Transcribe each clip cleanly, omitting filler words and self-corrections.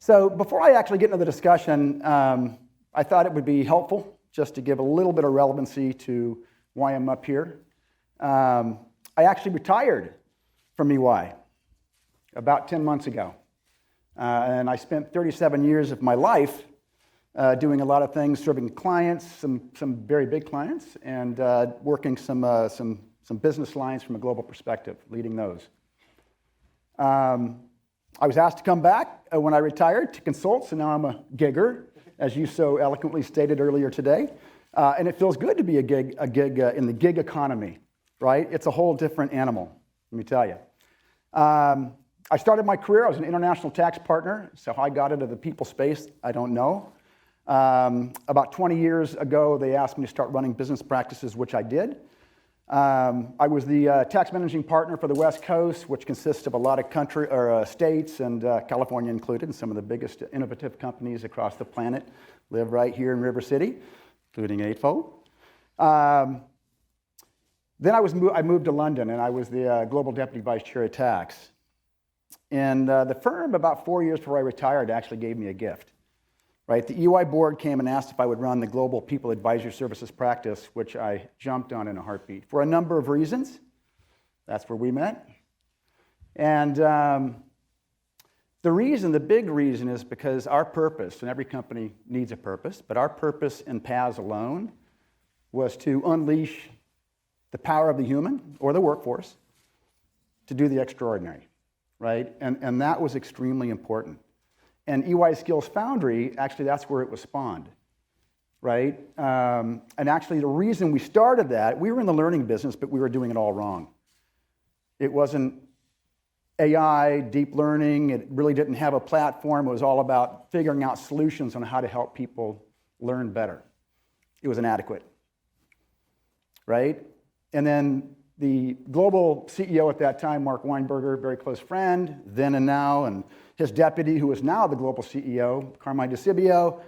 So before I actually get into the discussion, I thought it would be helpful just to give a little bit of relevancy to why I'm up here. I actually retired from EY about 10 months ago. And I spent 37 years of my life doing a lot of things, serving clients, some very big clients, and working some business lines from a global perspective, leading those. I was asked to come back when I retired to consult, so now I'm a gigger, as you so eloquently stated earlier today. And it feels good to be a gig in the gig economy, right? It's a whole different animal, let me tell you. I started my career, I was an international tax partner, so how I got into the people space, I don't know. About 20 years ago, they asked me to start running business practices, which I did. I was the tax managing partner for the West Coast, which consists of a lot of states, and California included, and some of the biggest innovative companies across the planet live right here in River City, including Eightfold. Then I moved to London, and I was the Global Deputy Vice Chair of Tax. And the firm, about 4 years before I retired, actually gave me a gift. Right? The EY board came and asked if I would run the Global People Advisory Services practice, which I jumped on in a heartbeat for a number of reasons. That's where we met. And the big reason is because our purpose, and every company needs a purpose, but our purpose in PAS alone was to unleash the power of the human or the workforce to do the extraordinary, right? And that was extremely important. And EY Skills Foundry, actually, that's where it was spawned, right? And actually, the reason we started that, we were in the learning business, but we were doing it all wrong. It wasn't AI, deep learning. It really didn't have a platform. It was all about figuring out solutions on how to help people learn better. It was inadequate, right? And then the global CEO at that time, Mark Weinberger, very close friend, then and now, and his deputy, who is now the global CEO, Carmine DeCibio,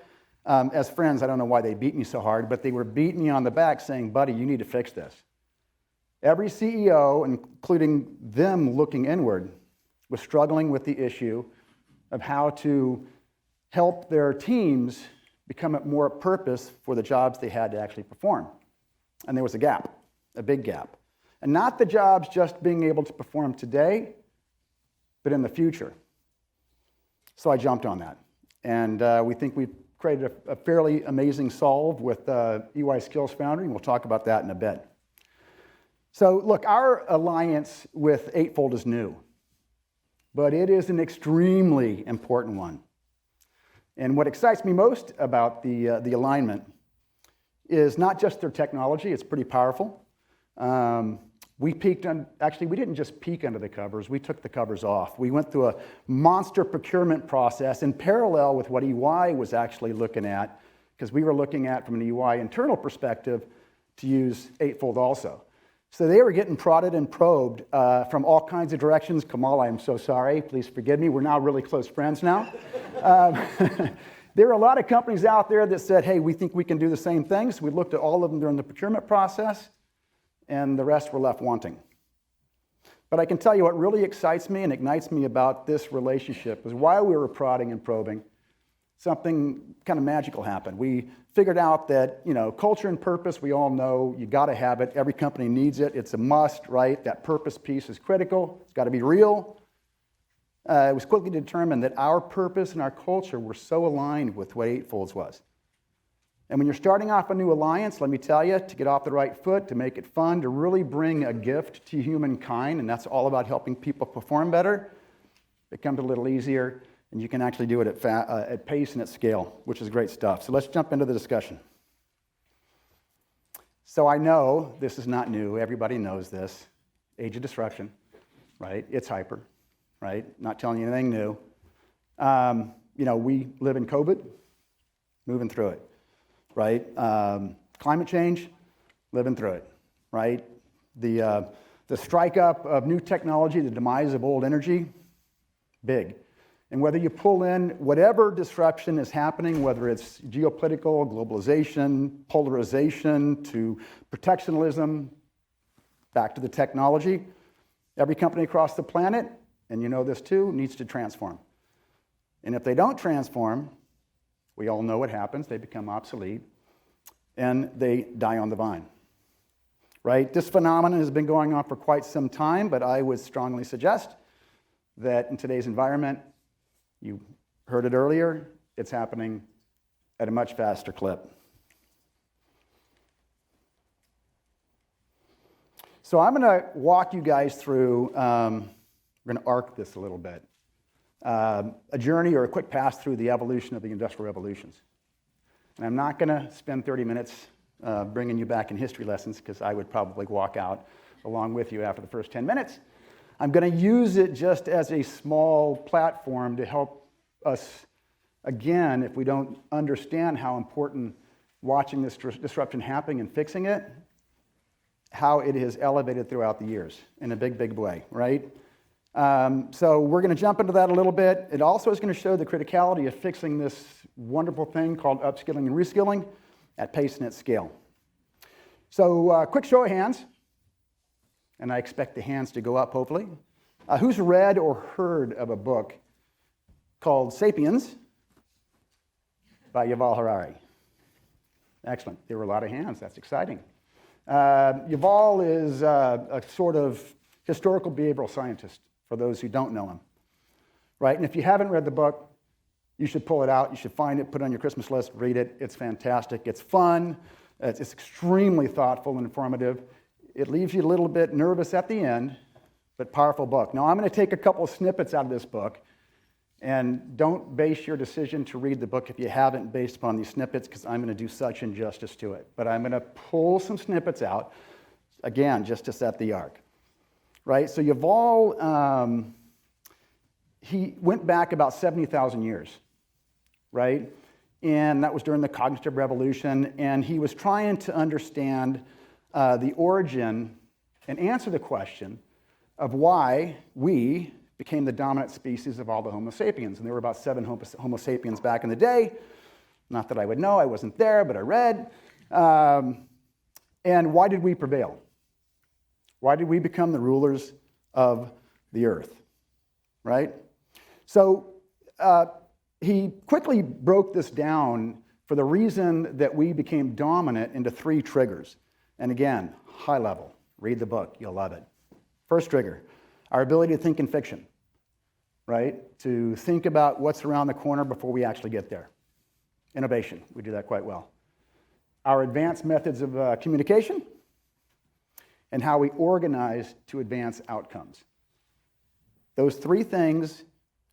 as friends, I don't know why they beat me so hard, but they were beating me on the back saying, buddy, you need to fix this. Every CEO, including them looking inward, was struggling with the issue of how to help their teams become more at purpose for the jobs they had to actually perform. And there was a gap, a big gap. And not the jobs just being able to perform today, but in the future. So I jumped on that. And we think we've created a fairly amazing solve with EY Skills Foundry, and we'll talk about that in a bit. So look, our alliance with Eightfold is new, but it is an extremely important one. And what excites me most about the alignment is not just their technology, it's pretty powerful. We didn't just peek under the covers, we took the covers off. We went through a monster procurement process in parallel with what EY was actually looking at, because we were looking at, from an EY internal perspective, to use Eightfold also. So they were getting prodded and probed from all kinds of directions. Kamal, I am so sorry, please forgive me, we're now really close friends now. There are a lot of companies out there that said, hey, we think we can do the same thing. So we looked at all of them during the procurement process, and the rest were left wanting. But I can tell you what really excites me and ignites me about this relationship is while we were prodding and probing, something kind of magical happened. We figured out that, culture and purpose, we all know you got to have it. Every company needs it. It's a must, right? That purpose piece is critical. It's got to be real. It was quickly determined that our purpose and our culture were so aligned with what Eightfold's was. And when you're starting off a new alliance, let me tell you, to get off the right foot, to make it fun, to really bring a gift to humankind, and that's all about helping people perform better, it becomes a little easier, and you can actually do it at pace and at scale, which is great stuff. So let's jump into the discussion. So I know this is not new. Everybody knows this. Age of disruption, right? It's hyper, right? Not telling you anything new. We live in COVID, moving through it. Right? Climate change, living through it, right? The strike up of new technology, the demise of old energy, big. And whether you pull in whatever disruption is happening, whether it's geopolitical, globalization, polarization, to protectionism, back to the technology, every company across the planet, and you know this too, needs to transform. And if they don't transform, we all know what happens. They become obsolete, and they die on the vine, right? This phenomenon has been going on for quite some time, but I would strongly suggest that in today's environment, you heard it earlier, it's happening at a much faster clip. So I'm going to walk you guys through, we're going to arc this a little bit, a journey or a quick pass through the evolution of the industrial revolutions. And I'm not going to spend 30 minutes bringing you back in history lessons, because I would probably walk out along with you after the first 10 minutes. I'm going to use it just as a small platform to help us, again, if we don't understand how important watching this disruption happening and fixing it, how it has elevated throughout the years in a big, big way, right? So we're going to jump into that a little bit. It also is going to show the criticality of fixing this wonderful thing called upskilling and reskilling at pace and at scale. So quick show of hands, and I expect the hands to go up, hopefully. Who's read or heard of a book called Sapiens by Yuval Harari? Excellent. There were a lot of hands. That's exciting. Yuval is a sort of historical behavioral scientist, for those who don't know him, right? And if you haven't read the book, you should pull it out. You should find it, put it on your Christmas list, read it. It's fantastic. It's fun. It's extremely thoughtful and informative. It leaves you a little bit nervous at the end, but powerful book. Now, I'm going to take a couple of snippets out of this book, and don't base your decision to read the book if you haven't based upon these snippets, because I'm going to do such injustice to it. But I'm going to pull some snippets out, again, just to set the arc. Right? So Yuval, he went back about 70,000 years, right? And that was during the cognitive revolution, and he was trying to understand the origin and answer the question of why we became the dominant species of all the Homo sapiens. And there were about 7 Homo sapiens back in the day. Not that I would know, I wasn't there, but I read. And why did we prevail? Why did we become the rulers of the earth, right? So he quickly broke this down for the reason that we became dominant into 3 triggers. And again, high level. Read the book, you'll love it. First trigger, our ability to think in fiction, right? To think about what's around the corner before we actually get there. Innovation, we do that quite well. Our advanced methods of communication, and how we organize to advance outcomes. Those 3 things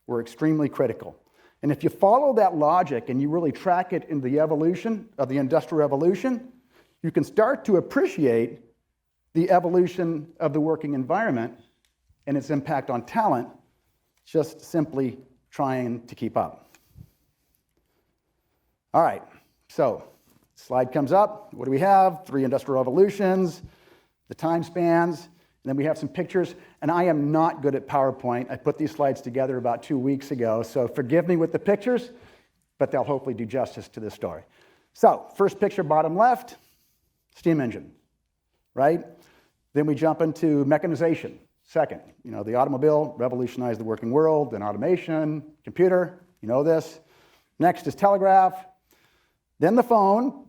were extremely critical. And if you follow that logic and you really track it in the evolution of the Industrial Revolution, you can start to appreciate the evolution of the working environment and its impact on talent, just simply trying to keep up. All right, so slide comes up. What do we have? 3 industrial revolutions, the time spans, and then we have some pictures. And I am not good at PowerPoint. I put these slides together about 2 weeks ago, so forgive me with the pictures, but they'll hopefully do justice to this story. So, first picture, bottom left, steam engine, right? Then we jump into mechanization. Second, the automobile revolutionized the working world, then automation, computer, you know this. Next is telegraph, then the phone,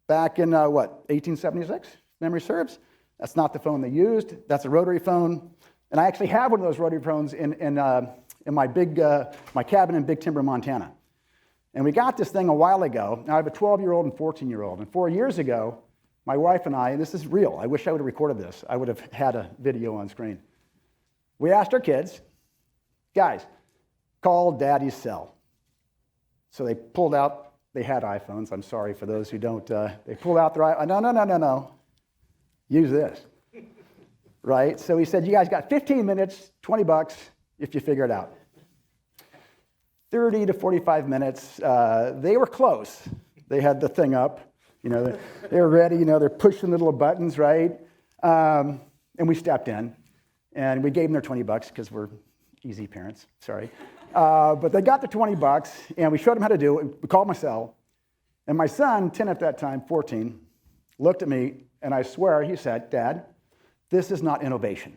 back in, 1876, memory serves. That's not the phone they used. That's a rotary phone. And I actually have one of those rotary phones in my cabin in Big Timber, Montana. And we got this thing a while ago. Now I have a 12-year-old and 14-year-old. And 4 years ago, my wife and I, and this is real, I wish I would have recorded this. I would have had a video on screen. We asked our kids, guys, call Daddy's cell. So they pulled out, they had iPhones. I'm sorry for those who don't. They pulled out their iPhone. No. Use this, right? So he said, you guys got 15 minutes, $20 if you figure it out. 30 to 45 minutes. They were close. They had the thing up. They were ready. They're pushing the little buttons, right? And we stepped in, and we gave them their $20 because we're easy parents. Sorry. But they got the $20, and we showed them how to do it. We called my cell, and my son, 10 at that time, 14, looked at me. And I swear, he said, Dad, this is not innovation.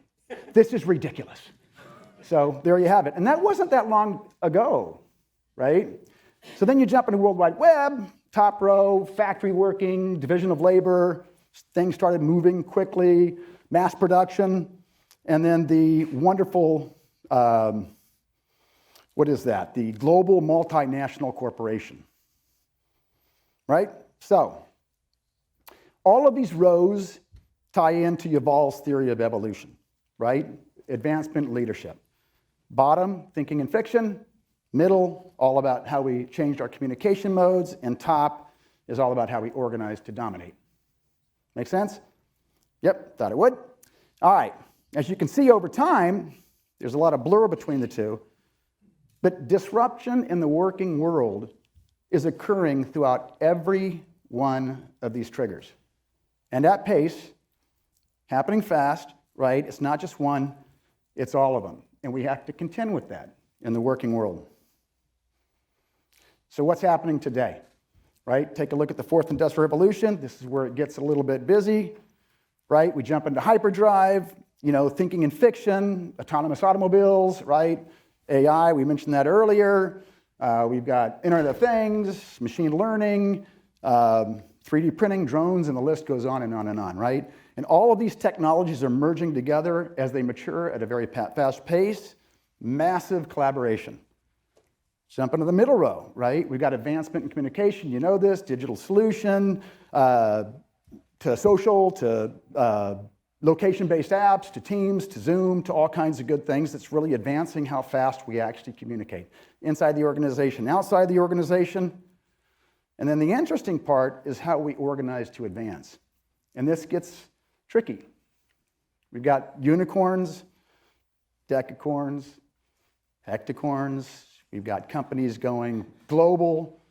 This is ridiculous. So there you have it. And that wasn't that long ago, right? So then you jump into World Wide Web, top row, factory working, division of labor, things started moving quickly, mass production, and then the wonderful, what is that? The global multinational corporation, right? So all of these rows tie into Yuval's theory of evolution, right? Advancement, leadership. Bottom, thinking and fiction. Middle, all about how we changed our communication modes. And top is all about how we organize to dominate. Make sense? Yep, thought it would. All right, as you can see over time, there's a lot of blur between the two, but disruption in the working world is occurring throughout every one of these triggers. And at pace, happening fast, right? It's not just one, it's all of them. And we have to contend with that in the working world. So what's happening today, right? Take a look at the fourth industrial revolution. This is where it gets a little bit busy, right? We jump into hyperdrive, thinking in fiction, autonomous automobiles, right? AI, we mentioned that earlier. We've got Internet of Things, machine learning, 3D printing, drones, and the list goes on and on and on, right? And all of these technologies are merging together as they mature at a very fast pace, massive collaboration. Jump into the middle row, right? We've got advancement in communication, you know this, digital solution, to social, to location-based apps, to Teams, to Zoom, to all kinds of good things that's really advancing how fast we actually communicate inside the organization, outside the organization. And then the interesting part is how we organize to advance. And this gets tricky. We've got unicorns, decacorns, hectacorns. We've got companies going global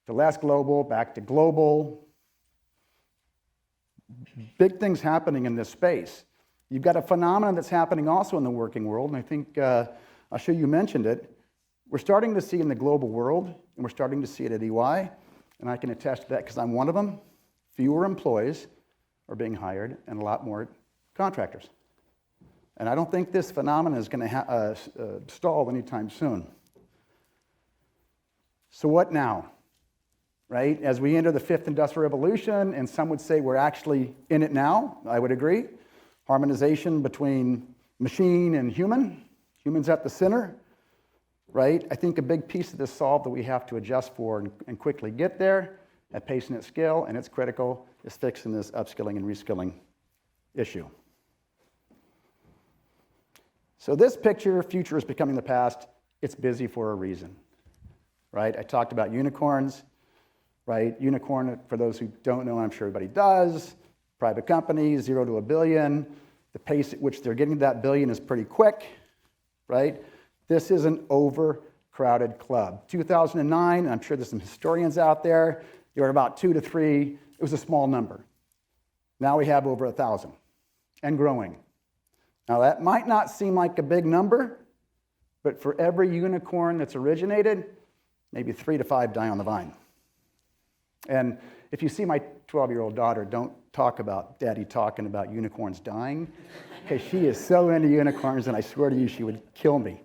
to less global, back to global. Big things happening in this space. You've got a phenomenon that's happening also in the working world, and I think I'll show you mentioned it. We're starting to see in the global world, and we're starting to see it at EY, and I can attest to that because I'm one of them. Fewer employees are being hired and a lot more contractors. And I don't think this phenomenon is going to stall anytime soon. So what now, right? As we enter the fifth industrial revolution, and some would say we're actually in it now, I would agree. Harmonization between machine and human, humans at the center, right? I think a big piece of this solve that we have to adjust for and quickly get there at pace and at scale, and it's critical, is fixing this upskilling and reskilling issue. So this picture, future is becoming the past, it's busy for a reason, right? I talked about unicorns, right? Unicorn, for those who don't know, I'm sure everybody does, private companies, 0 to $1 billion. The pace at which they're getting to that billion is pretty quick, right? This is an overcrowded club. 2009, and I'm sure there's some historians out there, there were about 2 to 3. It was a small number. Now we have over 1,000 and growing. Now that might not seem like a big number, but for every unicorn that's originated, maybe 3 to 5 die on the vine. And if you see my 12-year-old daughter, don't talk about Daddy talking about unicorns dying, because she is so into unicorns, and I swear to you, she would kill me.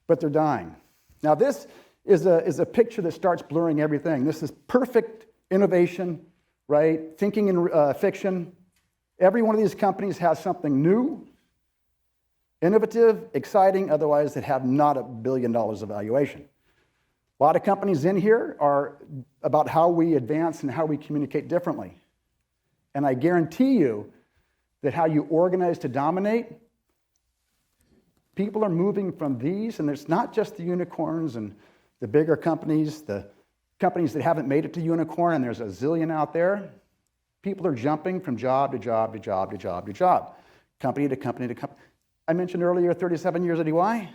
But they're dying. Now this is a picture that starts blurring everything. This is perfect innovation, right? Thinking in fiction. Every one of these companies has something new, innovative, exciting, otherwise that have not $1 billion of valuation. A lot of companies in here are about how we advance and how we communicate differently. And I guarantee you that how you organize to dominate, people are moving from these, and it's not just the unicorns and the bigger companies, the companies that haven't made it to unicorn, and there's a zillion out there. People are jumping from job to job to job to job to job, company to company to company. I mentioned earlier 37 years at EY.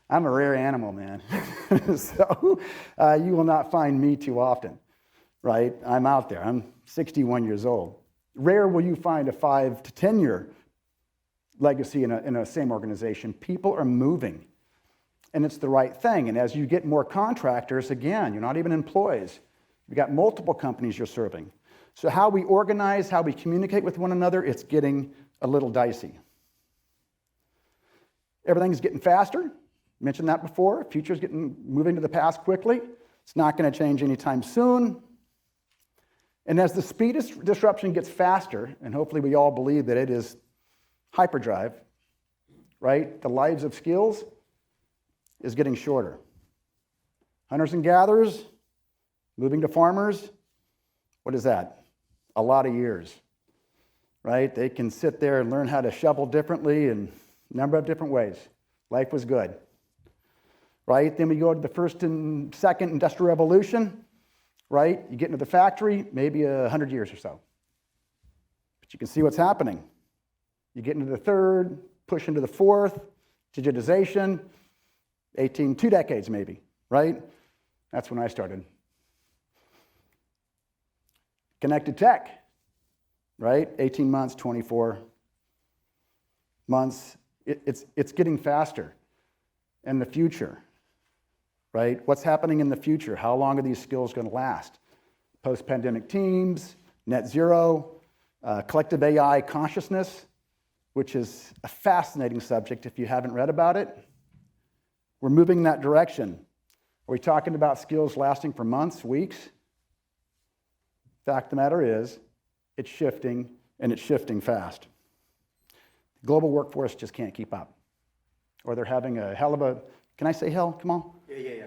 I'm a rare animal, man. So you will not find me too often, right? I'm out there. I'm 61 years old. Rare will you find a 5 to 10 year legacy in a same organization. People are moving, and it's the right thing. And as you get more contractors, again, you're not even employees. You've got multiple companies you're serving. So how we organize, how we communicate with one another, it's getting a little dicey. Everything's getting faster, Mentioned that before. Future's moving to the past quickly. It's not going to change anytime soon. And as the speed of disruption gets faster, and hopefully we all believe that it is hyperdrive, right? The lives of skills is getting shorter. Hunters and gatherers, moving to farmers, what is that? A lot of years, right? They can sit there and learn how to shovel differently in a number of different ways. Life was good, right? Then we go to the first and second industrial revolution, right? You get into the factory, maybe 100 years or so. But you can see what's happening. You get into the third, push into the fourth, digitization, 2 decades maybe, right? That's when I started. Connected tech, right? 18 months, 24 months. It's getting faster. And the future, right? What's happening in the future? How long are these skills going to last? Post-pandemic teams, net zero, collective AI consciousness, which is a fascinating subject if you haven't read about it. We're moving in that direction. Are we talking about skills lasting for months, weeks? Fact of the matter is, it's shifting, and it's shifting fast. The global workforce just can't keep up. Or they're having a hell of a, can I say hell? Come on. Yeah.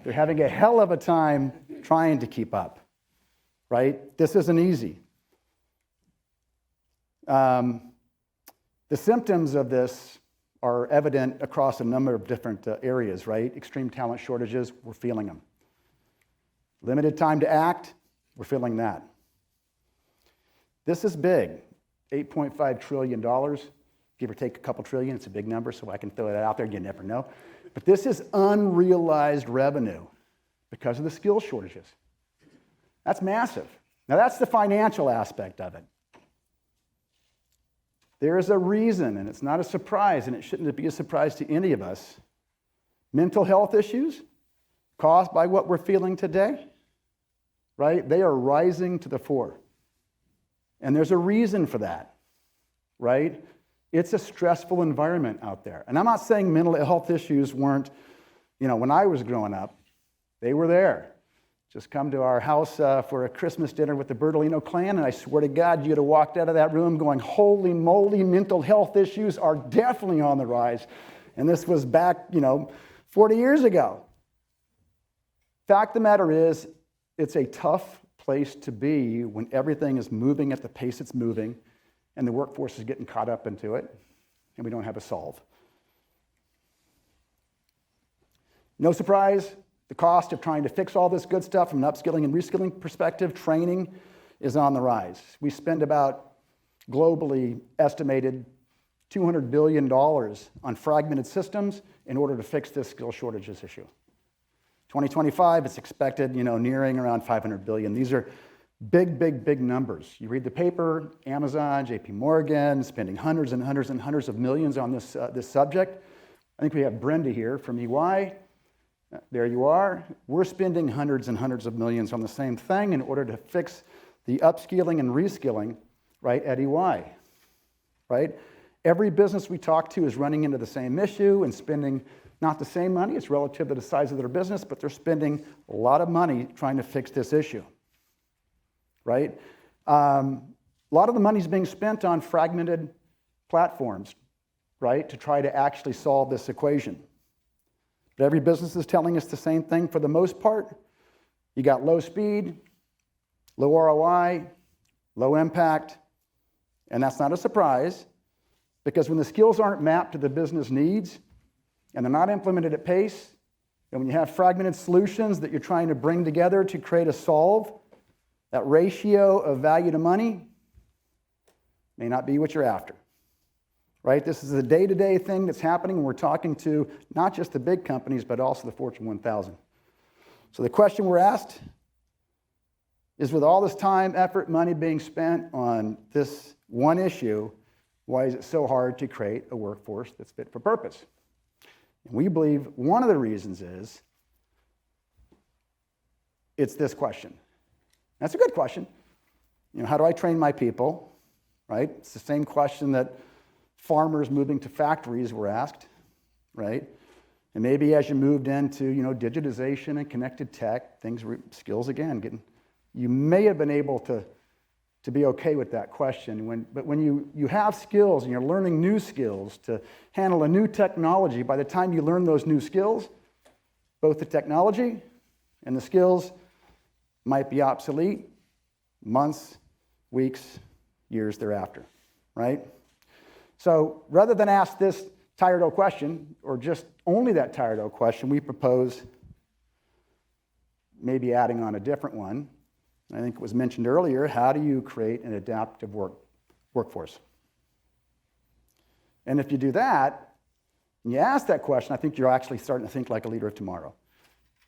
They're having a hell of a time trying to keep up, right? This isn't easy. The symptoms of this are evident across a number of different areas, right? Extreme talent shortages, we're feeling them. Limited time to act, we're feeling that. This is big, $8.5 trillion, give or take a couple trillion. It's a big number, so I can throw that out there, you never know. But this is unrealized revenue because of the skill shortages. That's massive. Now that's the financial aspect of it. There is a reason, and it's not a surprise, and it shouldn't be a surprise to any of us. Mental health issues caused by what we're feeling today, right? They are rising to the fore. And there's a reason for that, right? It's a stressful environment out there. And I'm not saying mental health issues weren't, when I was growing up, they were there. Just come to our house for a Christmas dinner with the Bertolino clan, and I swear to God, you'd have walked out of that room going, holy moly, mental health issues are definitely on the rise. And this was back, 40 years ago. Fact of the matter is, it's a tough place to be when everything is moving at the pace it's moving, and the workforce is getting caught up into it, and we don't have a solve. No surprise, the cost of trying to fix all this good stuff from an upskilling and reskilling perspective, training, is on the rise. We spend about, globally estimated, $200 billion on fragmented systems in order to fix this skill shortages issue. 2025, it's expected, nearing around $500 billion. These are big numbers. You read the paper, Amazon, JP Morgan, spending hundreds and hundreds and hundreds of millions on this subject. I think we have Brenda here from EY. There you are. We're spending hundreds and hundreds of millions on the same thing in order to fix the upskilling and reskilling, right, at EY, right? Every business we talk to is running into the same issue and spending not the same money. It's relative to the size of their business, but they're spending a lot of money trying to fix this issue, right? A lot of the money is being spent on fragmented platforms, right, to try to actually solve this equation. But every business is telling us the same thing for the most part. You got low speed, low ROI, low impact, and that's not a surprise because when the skills aren't mapped to the business needs and they're not implemented at pace, and when you have fragmented solutions that you're trying to bring together to create a solve, that ratio of value to money may not be what you're after. Right? This is a day-to-day thing that's happening when we're talking to not just the big companies, but also the Fortune 1000. So the question we're asked is, with all this time, effort, money being spent on this one issue, why is it so hard to create a workforce that's fit for purpose? And we believe one of the reasons is it's this question. That's a good question. How do I train my people? Right? It's the same question that farmers moving to factories were asked, right? And maybe as you moved into, digitization and connected tech, skills again, you may have been able to be okay with that question. But when you have skills and you're learning new skills to handle a new technology, by the time you learn those new skills, both the technology and the skills might be obsolete months, weeks, years thereafter, right? So rather than ask this tired old question, or just only that tired old question, we propose maybe adding on a different one. I think it was mentioned earlier, how do you create an adaptive workforce? And if you do that, and you ask that question, I think you're actually starting to think like a leader of tomorrow.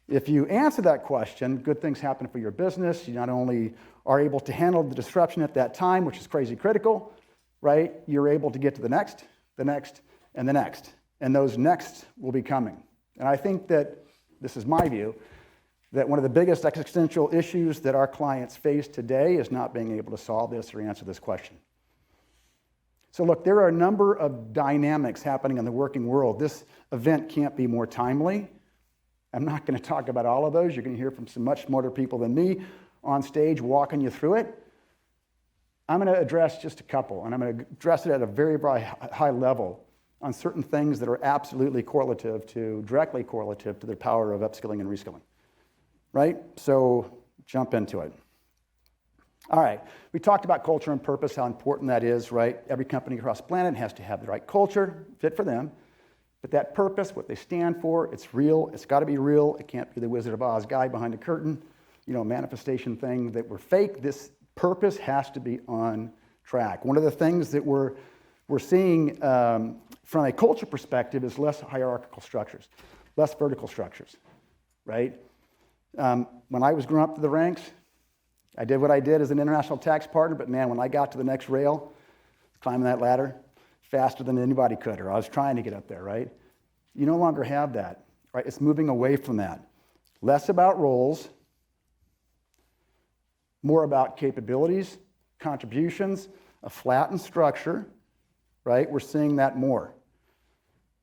If you answer that question, good things happen for your business. You not only are able to handle the disruption at that time, which is crazy critical, right? You're able to get to the next, and the next. And those next will be coming. And I think that, this is my view, that one of the biggest existential issues that our clients face today is not being able to solve this or answer this question. So look, there are a number of dynamics happening in the working world. This event can't be more timely. I'm not going to talk about all of those. You're going to hear from some much smarter people than me on stage walking you through it. I'm going to address just a couple, and I'm going to address it at a very, very high level on certain things that are absolutely directly correlative to the power of upskilling and reskilling. Right? So jump into it. All right. We talked about culture and purpose, how important that is, right? Every company across the planet has to have the right culture, fit for them. But that purpose, what they stand for, it's real. It's got to be real. It can't be the Wizard of Oz guy behind the curtain, manifestation thing that we're fake. This purpose has to be on track. One of the things that we're seeing from a culture perspective is less hierarchical structures, less vertical structures, right? When I was growing up through the ranks, I did what I did as an international tax partner, but man, when I got to the next rail, climbing that ladder faster than anybody could, or I was trying to get up there, right? You no longer have that, right? It's moving away from that. Less about roles, more about capabilities, contributions, a flattened structure, right? We're seeing that more.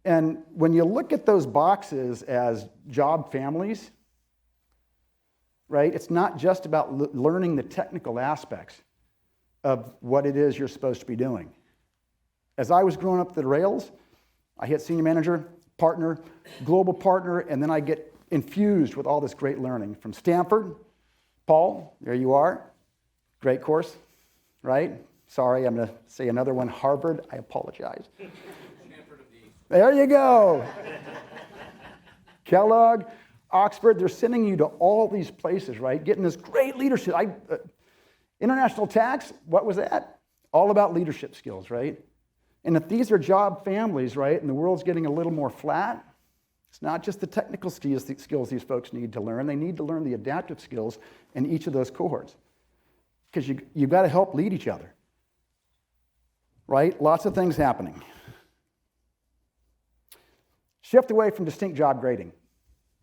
And when you look at those boxes as job families, right? It's not just about learning the technical aspects of what it is you're supposed to be doing. As I was growing up the rails, I hit senior manager, partner, global partner, and then I get infused with all this great learning from Stanford. Paul, there you are. Great course, right? Sorry, I'm going to say another one. Harvard, I apologize. Stanford of the East. There you go. Kellogg, Oxford, they're sending you to all these places, right? Getting this great leadership. International tax, what was that? All about leadership skills, right? And if these are job families, right, and the world's getting a little more flat, it's not just the technical skills these folks need to learn. They need to learn the adaptive skills in each of those cohorts. Because you've got to help lead each other, right? Lots of things happening. Shift away from distinct job grading.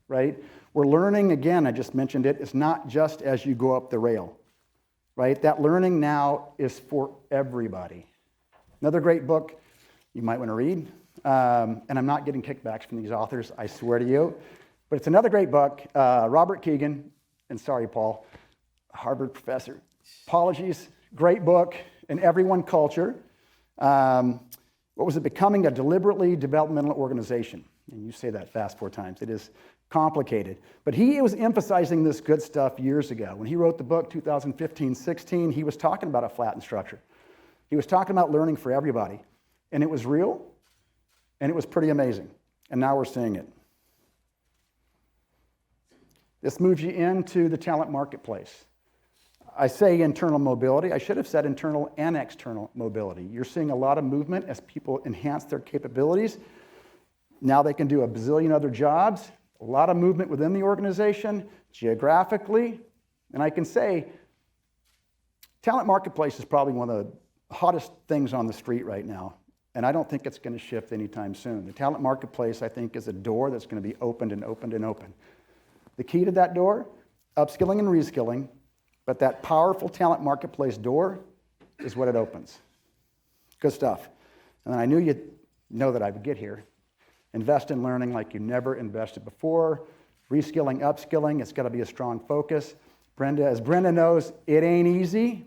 Right? We're learning, again, I just mentioned it, it's not just as you go up the rail, right? That learning now is for everybody. Another great book you might want to read, and I'm not getting kickbacks from these authors, I swear to you, but it's another great book, Robert Keegan, and sorry, Paul, Harvard professor. Apologies, great book, in Everyone Culture. What was it? Becoming a Deliberately Developmental Organization. And you say that fast 4 times. It is complicated. But he was emphasizing this good stuff years ago. When he wrote the book, 2015-16, he was talking about a flattened structure. He was talking about learning for everybody. And it was real, and it was pretty amazing. And now we're seeing it. This moves you into the talent marketplace. I say internal mobility. I should have said internal and external mobility. You're seeing a lot of movement as people enhance their capabilities. Now they can do a bazillion other jobs. A lot of movement within the organization, geographically. And I can say, talent marketplace is probably one of the hottest things on the street right now. And I don't think it's going to shift anytime soon. The talent marketplace, I think, is a door that's going to be opened and opened and opened. The key to that door, upskilling and reskilling, but that powerful talent marketplace door is what it opens. Good stuff. And I knew you'd know that I would get here. Invest in learning like you never invested before. Reskilling, upskilling, it's got to be a strong focus. As Brenda knows, it ain't easy,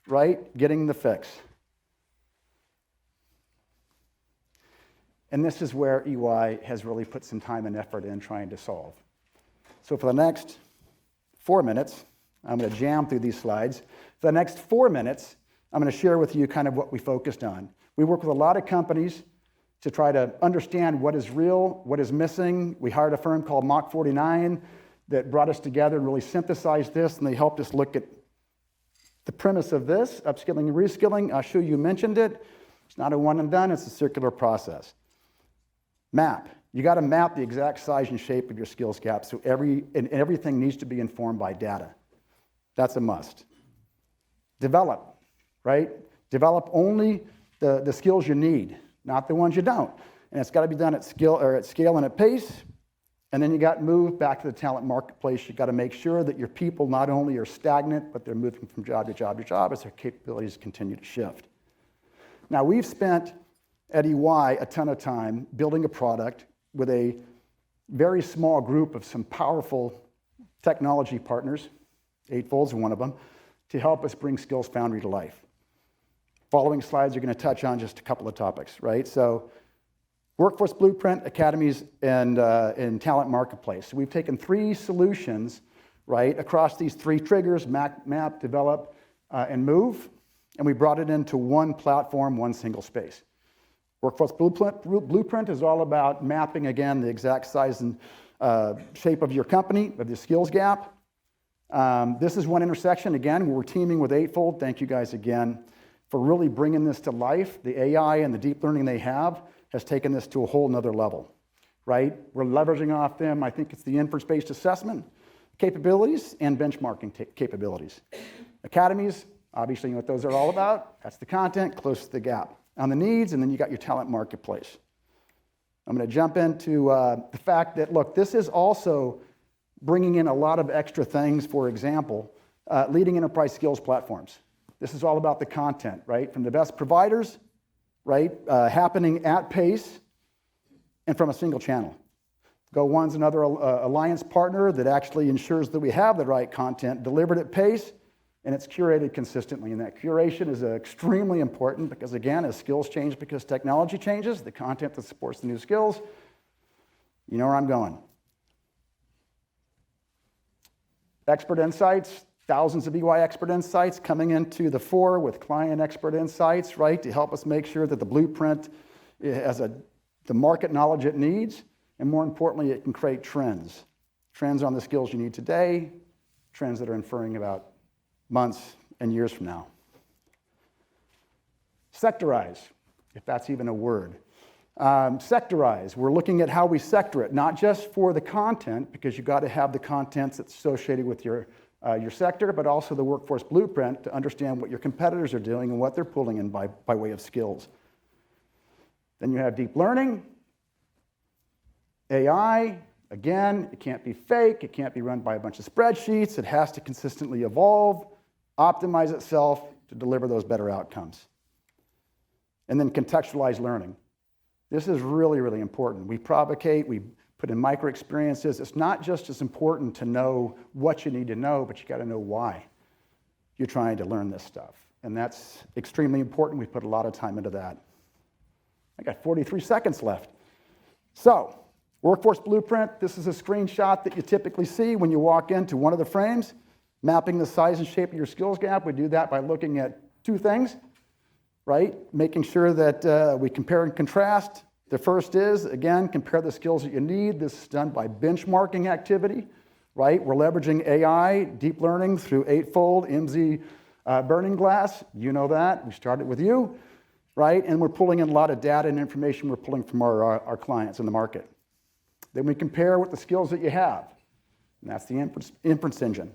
right? Getting the fix. And this is where EY has really put some time and effort in trying to solve. So for the next 4 minutes, I'm going to jam through these slides. For the next 4 minutes, I'm going to share with you kind of what we focused on. We work with a lot of companies to try to understand what is real, what is missing. We hired a firm called Mach 49 that brought us together and really synthesized this, and they helped us look at the premise of this, upskilling and reskilling. Ashu, you mentioned it. It's not a one and done, it's a circular process. Map. You got to map the exact size and shape of your skills gap, so everything needs to be informed by data. That's a must. Develop, right? Develop only the skills you need, not the ones you don't. And it's got to be done at scale and at pace. And then you got to move back to the talent marketplace. You got to make sure that your people not only are stagnant, but they're moving from job to job to job as their capabilities continue to shift. Now, we've spent at EY a ton of time building a product with a very small group of some powerful technology partners, Eightfold's one of them, to help us bring Skills Foundry to life. Following slides are going to touch on just a couple of topics, right? So, Workforce Blueprint, Academies, and Talent Marketplace. So we've taken 3 solutions, right, across these 3 triggers, map, develop, and move, and we brought it into one platform, one single space. Workforce Blueprint is all about mapping, again, the exact size and shape of your company, of the skills gap. This is one intersection, again, where we're teaming with Eightfold. Thank you guys again for really bringing this to life. The AI and the deep learning they have has taken this to a whole nother level, right? We're leveraging off them, I think it's the inference-based assessment capabilities and benchmarking capabilities. Academies, obviously you know what those are all about. That's the content, close to the gap. On the needs, and then you got your talent marketplace. I'm going to jump into the fact that, look, this is also bringing in a lot of extra things, for example, leading enterprise skills platforms. This is all about the content, right? From the best providers, right? Happening at pace and from a single channel. Go1's another alliance partner that actually ensures that we have the right content delivered at pace and it's curated consistently. And that curation is extremely important because, again, as skills change because technology changes, the content that supports the new skills, you know where I'm going. Expert insights, thousands of EY expert insights coming into the fore with client expert insights, right, to help us make sure that the blueprint has the market knowledge it needs, and more importantly, it can create trends. Trends on the skills you need today, trends that are inferring about months and years from now. Sectorize, if that's even a word. Sectorize, we're looking at how we sector it, not just for the content, because you've got to have the content that's associated with your sector, but also the workforce blueprint to understand what your competitors are doing and what they're pulling in by way of skills. Then you have deep learning, AI. Again, it can't be fake, it can't be run by a bunch of spreadsheets, it has to consistently evolve, optimize itself to deliver those better outcomes. And then contextualize learning. This is really, really important. We provocate, we put in micro experiences. It's not just as important to know what you need to know, but you got to know why you're trying to learn this stuff. And that's extremely important. We put a lot of time into that. I got 43 seconds left. So, Workforce Blueprint, this is a screenshot that you typically see when you walk into one of the frames, mapping the size and shape of your skills gap. We do that by looking at 2 things, right? Making sure that we compare and contrast. The first is, again, compare the skills that you need. This is done by benchmarking activity, right? We're leveraging AI, deep learning through Eightfold, MZ Burning Glass. You know that. We started with you, right? And we're pulling in a lot of data and information we're pulling from our clients in the market. Then we compare with the skills that you have. And that's the inference engine,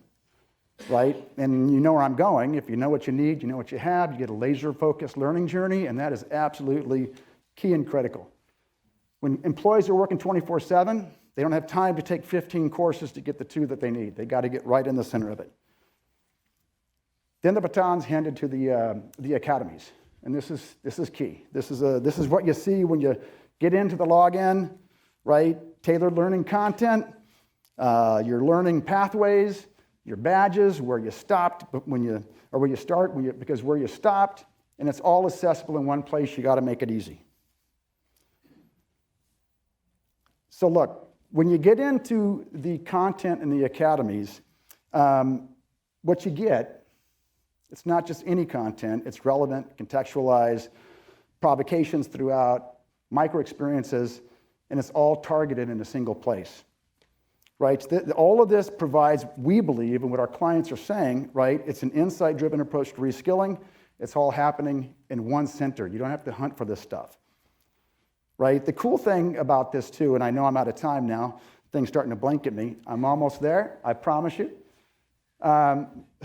right? And you know where I'm going. If you know what you need, you know what you have, you get a laser-focused learning journey, and that is absolutely key and critical. When employees are working 24/7, they don't have time to take 15 courses to get the 2 that they need. They got to get right in the center of it. Then the baton's handed to the academies, and this is key. This is what you see when you get into the login. right? Tailored learning content, your learning pathways, your badges, where you stopped or where you start, because where you stopped, and it's all accessible in one place. You got to make it easy. So look, when you get into the content in the academies, what you get, it's not just any content, it's relevant, contextualized, provocations throughout, micro experiences, and it's all targeted in a single place, right? All of this provides, we believe, and what our clients are saying, right? It's an insight-driven approach to reskilling. It's all happening in one center. You don't have to hunt for this stuff, right? The cool thing about this too, and I know I'm out of time now, things starting to blink at me. I'm almost there, I promise you.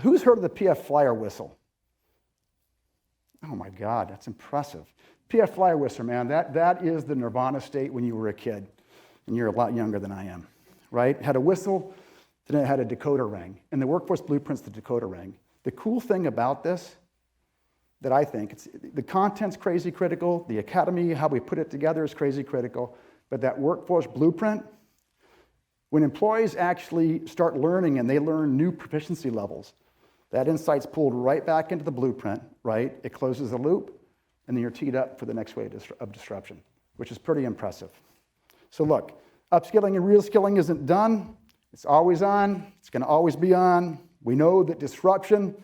Who's heard of the PF flyer whistle? Oh my God, that's impressive. PF flyer whistle, man, that is the nirvana state when you were a kid, and you're a lot younger than I am, right? It had a whistle, then it had a decoder ring, and the Workforce Blueprint's the decoder ring. The cool thing about this, that I think, the content's crazy critical, the academy, how we put it together is crazy critical, but that Workforce Blueprint, when employees actually start learning and they learn new proficiency levels, that insight's pulled right back into the blueprint, right? It closes the loop, and then you're teed up for the next wave of disruption, which is pretty impressive. So look, upskilling and reskilling isn't done. It's always on. It's going to always be on. We know that disruption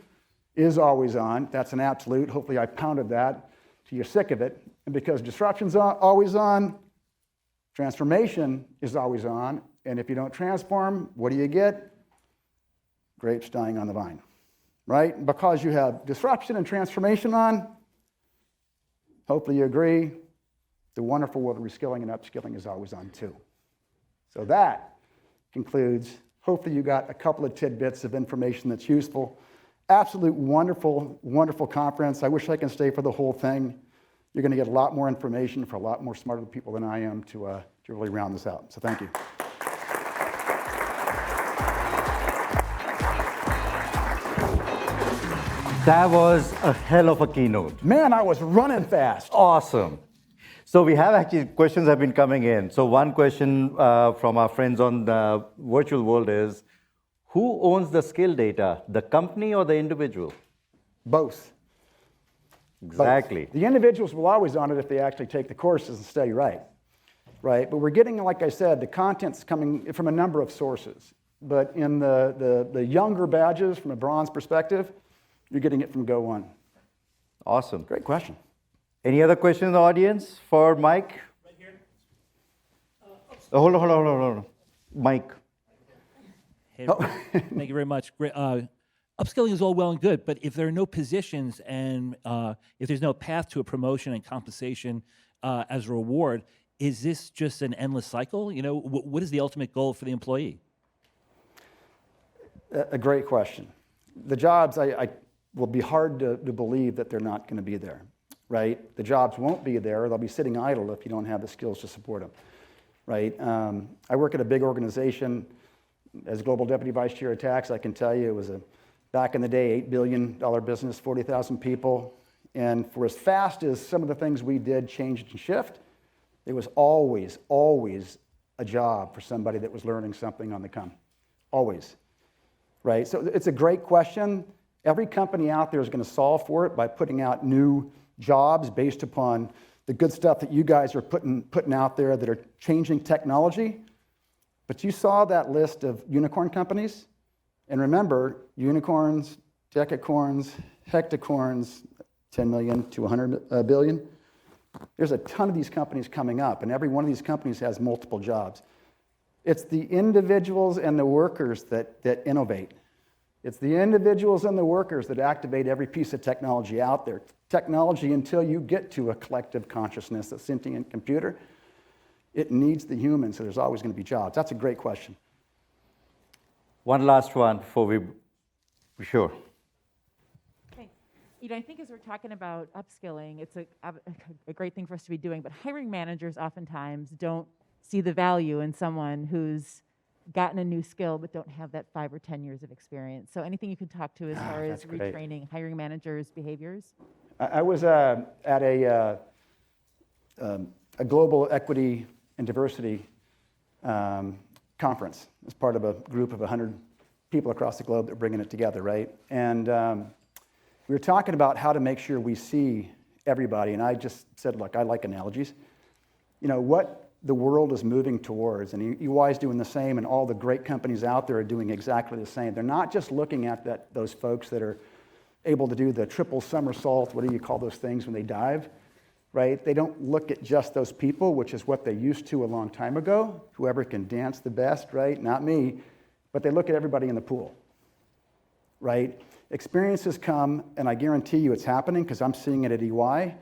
is always on. That's an absolute. Hopefully I pounded that till you're sick of it. And because disruption's always on, transformation is always on. And if you don't transform, what do you get? Grapes dying on the vine, right? Because you have disruption and transformation on, hopefully you agree, the wonderful world of reskilling and upskilling is always on too. So that concludes. Hopefully you got a couple of tidbits of information that's useful. Absolute wonderful, wonderful conference. I wish I can stay for the whole thing. You're going to get a lot more information for a lot more smarter people than I am to really round this out. So thank you. That was a hell of a keynote. Man, I was running fast. Awesome. So we have actually, questions have been coming in. So one question from our friends on the virtual world is, who owns the skill data, the company or the individual? Both. Exactly. Both. The individuals will always own it if they actually take the courses and stay right. But we're getting, like I said, the content's coming from a number of sources. But in the younger badges, from a bronze perspective, you're getting it from Go One. Awesome. Great question. Any other questions in the audience for Mike? Right here. Hold on. Mike. Hey, thank you very much. Upskilling is all well and good, but if there are no positions and if there's no path to a promotion and compensation as a reward, is this just an endless cycle? You know, what is the ultimate goal for the employee? A great question. The jobs, I will be hard to believe that they're not going to be there, right? The jobs won't be there. They'll be sitting idle if you don't have the skills to support them, right? I work at a big organization. As Global Deputy Vice Chair of Tax, I can tell you it was back in the day, $8 billion business, 40,000 people. And for as fast as some of the things we did change and shift, there was always, always a job for somebody that was learning something on the come. Always, right? So it's a great question. Every company out there is going to solve for it by putting out new jobs based upon the good stuff that you guys are putting out there that are changing technology. But you saw that list of unicorn companies, and remember, unicorns, decacorns, hectacorns, 10 million to 100 billion. There's a ton of these companies coming up, and every one of these companies has multiple jobs. It's the individuals and the workers that innovate. It's the individuals and the workers that activate every piece of technology out there. Technology, until you get to a collective consciousness, a sentient computer, it needs the human, so there's always going to be jobs. That's a great question. One last one before we, sure. Thanks. You know, I think as we're talking about upskilling, it's a great thing for us to be doing, but hiring managers oftentimes don't see the value in someone who's gotten a new skill but don't have that 5 or 10 years of experience. So anything you could talk to as far as retraining hiring managers' behaviors? I was at a global equity and diversity conference as part of a group of 100 people across the globe that are bringing it together, right? And we were talking about how to make sure we see everybody, and I just said, look, I like analogies. You know, what the world is moving towards, and EY is doing the same, and all the great companies out there are doing exactly the same. They're not just looking at those folks that are able to do the triple somersault, what do you call those things when they dive, right? They don't look at just those people, which is what they used to a long time ago, whoever can dance the best, right? Not me, but they look at everybody in the pool, right? Experiences come, and I guarantee you it's happening because I'm seeing it at EY.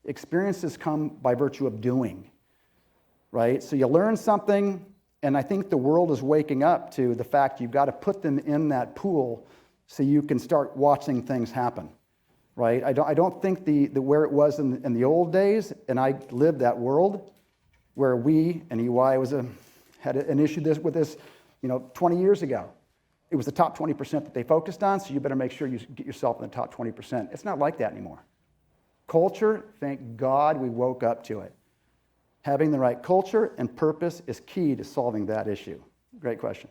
Experiences come by virtue of doing, right? So you learn something, and I think the world is waking up to the fact you've got to put them in that pool so you can start watching things happen, right? I don't think the where it was in the old days, and I lived that world where we and EY had an issue with this, 20 years ago. It was the top 20% that they focused on, so you better make sure you get yourself in the top 20%. It's not like that anymore. Culture, thank God we woke up to it. Having the right culture and purpose is key to solving that issue. Great question.